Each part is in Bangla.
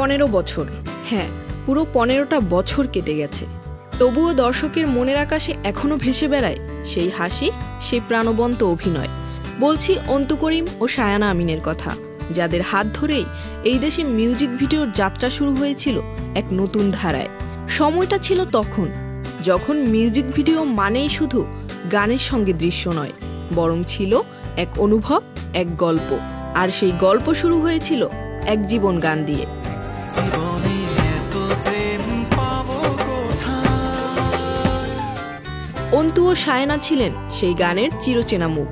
15 বছর, হ্যাঁ পুরো 15টা বছর কেটে গেছে, তবুও দর্শকের মনের আকাশে এখনো ভেসে বেড়ায় সেই হাসি, সেই প্রাণবন্ত অভিনয়। বলছি অন্তু করিম ও সায়ানা আমিনের কথা, যাদের হাত ধরেই এই দেশে মিউজিক ভিডিওর যাত্রা শুরু হয়েছিল এক নতুন ধারায়। সময়টা ছিল তখন যখন মিউজিক ভিডিও মানেই শুধু গানের সঙ্গে দৃশ্য নয়, বরং ছিল এক অনুভব, এক গল্প। আর সেই গল্প শুরু হয়েছিল এক জীবন গান দিয়ে। অন্তু ও সায়না ছিলেন সেই গানের চিরচেনা মুখ,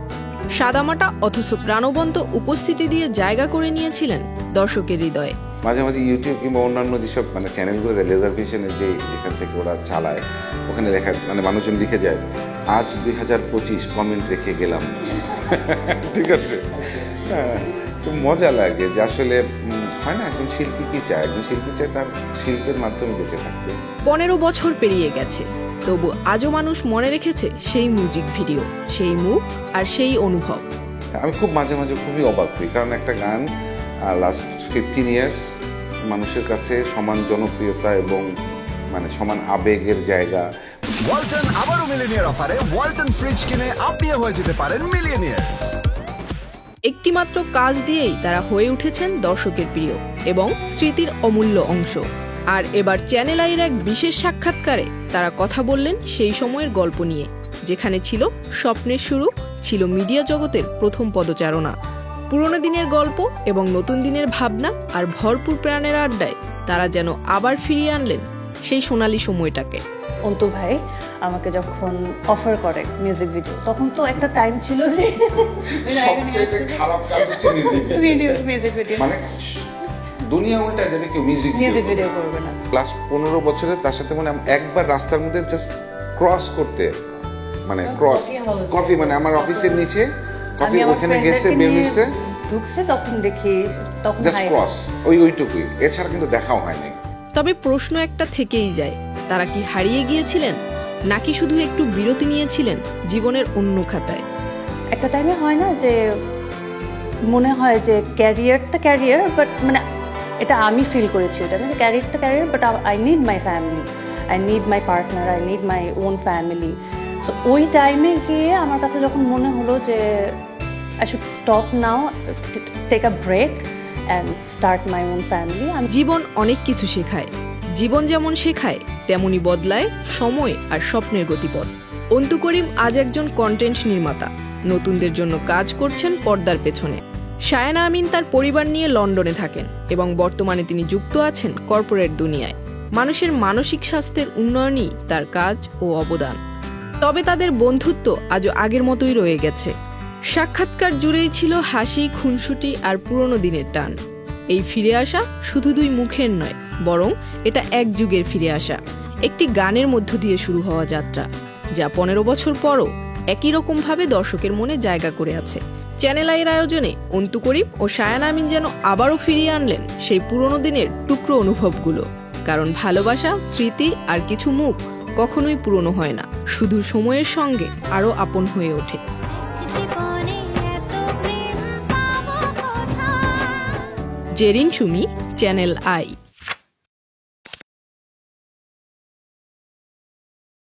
সাদামাটা অথচ প্রাণবন্ত উপস্থিতি দিয়ে জায়গা করে নিয়েছিলেন দর্শকের হৃদয়ে। মাঝে মাঝে ইউটিউব কিংবা অন্যান্য যেসব চ্যানেলগুলোতে লেজার ভিশনের যেখান থেকে ওরা চালায়, ওখানে লেখা মানুষজন লিখে যায় আজ 2025 কমেন্ট রেখে গেলাম। ঠিক আছে, খুব মজা লাগে যে আসলে হয় না, একজন শিল্পী কি চায়, একজন শিল্পী চায় তার শিল্পের মাধ্যমে বেঁচে থাকতে। 15 বছর পেরিয়ে গেছে, তবু আজও মানুষ মনে রেখেছে সেই মিউজিক ভিডিও, সেই মুখ আর সেই অনুভব। আমি খুব মাঝে মাঝে খুবই অবাক হই, কারণ একটা গান লাস্ট 15 ইয়ার্স মানুষের কাছে সমান জনপ্রিয়তা এবং সমান আবেগের জায়গা। ওয়ালটন আবারও মিলিয়নিয়ার অফারে ওয়ালটন ফ্রিজ কিনে আপনিও হয়ে যেতে পারেন মিলিয়নিয়ার। একটি মাত্র কাজ দিয়েই তারা হয়ে উঠেছেন দর্শকের প্রিয় এবং স্মৃতির অমূল্য অংশ। আর এবার চ্যানেল আইয়ের এক বিশেষ সাক্ষাৎকারে তারা কথা বললেন সেই সময়ের গল্প নিয়ে, যেখানে ছিল স্বপ্নের শুরু, ছিল মিডিয়া জগতের প্রথম পদচারণা। পুরনো দিনের গল্প এবং নতুন দিনের ভাবনা আর ভরপুর প্রাণের আড্ডায় তারা যেন আবার ফিরিয়ে আনলেন সেই সোনালী সময়টাকে। অন্তু ভাই আমাকে যখন অফার করে মিউজিক ভিডিও, তখন তো একটা টাইম ছিল যে খারাপ কাজ হচ্ছে মিউজিক ভিডিও দুনিয়া উল্টা যাবে, কেউ মিউজিক ভিডিও করবে না। প্লাস 15 বছরে তার সাথে একবার রাস্তার মধ্যে জাস্ট ক্রস করতে, কফি আমার অফিসের নিচে কফি, ওখানে গেছে বের হয়েছে ঢুকছে, তখন দেখি তখন জাস্ট ক্রস, ওইটুকুই, এছাড়া কিন্তু দেখাও হয়নি। তবে প্রশ্ন একটা থেকেই যায়, তারা কি হারিয়ে গিয়েছিলেন নাকি শুধু একটু বিরতি নিয়েছিলেন জীবনের অন্য খাতায়? একটা টাইমে হয় না যে মনে হয় যে ক্যারিয়ারটা ক্যারিয়ার, বাট এটা আমি ফিল করেছি, এটা না ক্যারিয়ারটা career, but I need my family, I need my partner, I need my own family. So ওই টাইমে গিয়ে আমার কাছে যখন মনে হলো যে I should stop now, take a break and start my own family. জীবন অনেক কিছু শেখায়, জীবন যেমন শেখায় তেমনি বদলায় সময় আর স্বপ্নের গতিপথ। অন্তু করিম আজ একজন কন্টেন্ট নির্মাতা, নতুনদের জন্য কাজ করছেন পর্দার পেছনে। সায়ানা আমিন তার পরিবার নিয়ে লন্ডনে থাকেন এবং বর্তমানে তিনি যুক্ত আছেন কর্পোরেট দুনিয়ায়। মানুষের মানসিক স্বাস্থ্যের উন্নয়নই তার কাজ ও অবদান। তবে তাদের বন্ধুত্ব আজও আগের মতোই রয়ে গেছে। সাক্ষাৎকার জুড়েই ছিল হাসি, খুনসুটি আর পুরনো দিনের টান। এই ফিরে আসা শুধু দুই মুখের নয়, বরং এটা এক যুগের ফিরে আসা, একটি গানের মধ্য দিয়ে শুরু হওয়া যাত্রা, যা 15 বছর পরও একই রকম ভাবে দর্শকের মনে জায়গা করে আছে। চ্যানেল আইয়ের আয়োজনে অন্তু করিম ও সায়ানা আমিন যেন আবারও ফিরিয়ে আনলেন সেই পুরনো দিনের টুকরো অনুভবগুলো। কারণ ভালোবাসা, স্মৃতি আর কিছু মুখ কখনোই পুরনো হয় না, শুধু সময়ের সঙ্গে আরো আপন হয়ে ওঠে। Jerin Sumi, channel I.